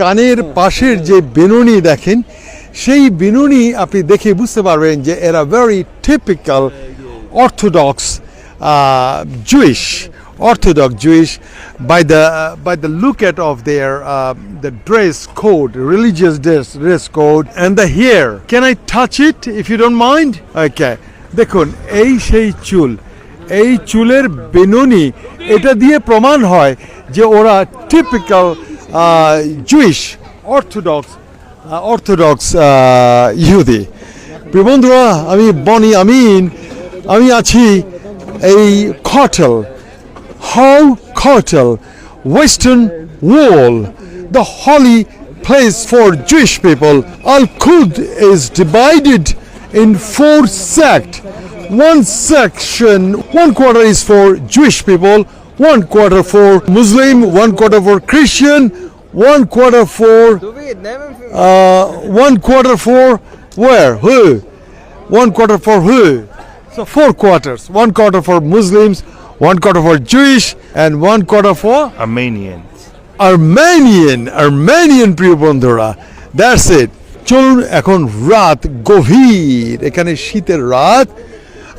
কানের পাশের যে বেনুনি দেখেন, সেই বেনুনি আপনি দেখে বুঝতে পারবেন যে এরা very typical orthodox Jewish by the look at of their the dress code, religious dress code, and the hair. Can I touch it if you don't mind? Okay. দেখুন এই সেই চুল, এই চুলের বেনুনি, এটা দিয়ে প্রমাণ হয় যে ওরা টিপিক্যাল Jewish অর্থোডক্স ইহুদি। প্রিয় বন্ধুরা, আমি বনি আমিন, আমি আছি এই Kotel, Western Wall, the holy place for Jewish people. Al-Quds is divided in 4 sects. One section, 1/4 is for Jewish people, 1/4 for Muslim, 1/4 for Christian, 1/4 for 1/4 for where? Who? 1/4 for who? So 4 quarters. 1/4 for Muslims, 1/4 for Jewish, and 1/4 for Armenian প্রিয় বন্ধুরা। That's it. চলুন এখন রাত গভীর, এখানে শীতের রাত,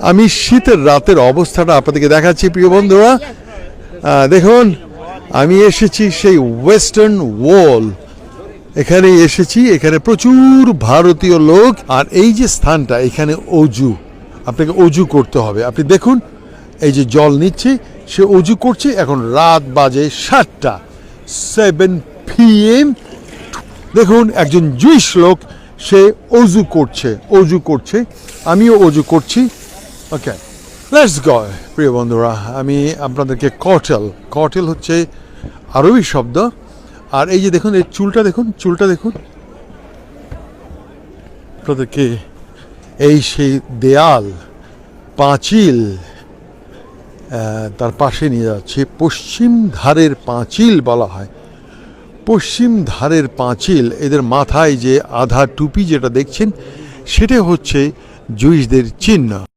আমি শীতের রাতের অবস্থাটা আপনাদেরকে দেখাচ্ছি প্রিয় বন্ধুরা। দেখুন আমি এসেছি সেই ওয়েস্টার্ন ওয়াল, এখানে এসেছি, এখানে প্রচুর ভারতীয় লোক। আর এই যে স্থানটা, এখানে অজু, আপনাকে অজু করতে হবে। আপনি দেখুন এই যে জল নিচ্ছে, সে অজু করছে। এখন রাত বাজে 7টা, 7 PM। দেখুন একজন জুইশ লোক, সে অজু করছে, আমিও অজু করছি। ওকে, লেটস গো প্রিয় বন্ধুরা। আমি আপনাদেরকে কটেল হচ্ছে আরবি শব্দ। আর এই যে দেখুন এই চুলটা দেখুন আপনাদেরকে এই সেই দেয়াল, পাঁচিল, তার পাশে নিয়ে যাচ্ছে। পশ্চিম ধারের পাঁচিল বলা হয়, পশ্চিম ধারের পাঁচিল। এদের মাথায় যে আধা টুপি যেটা দেখছেন, সেটা হচ্ছে জুইশদের চিহ্ন।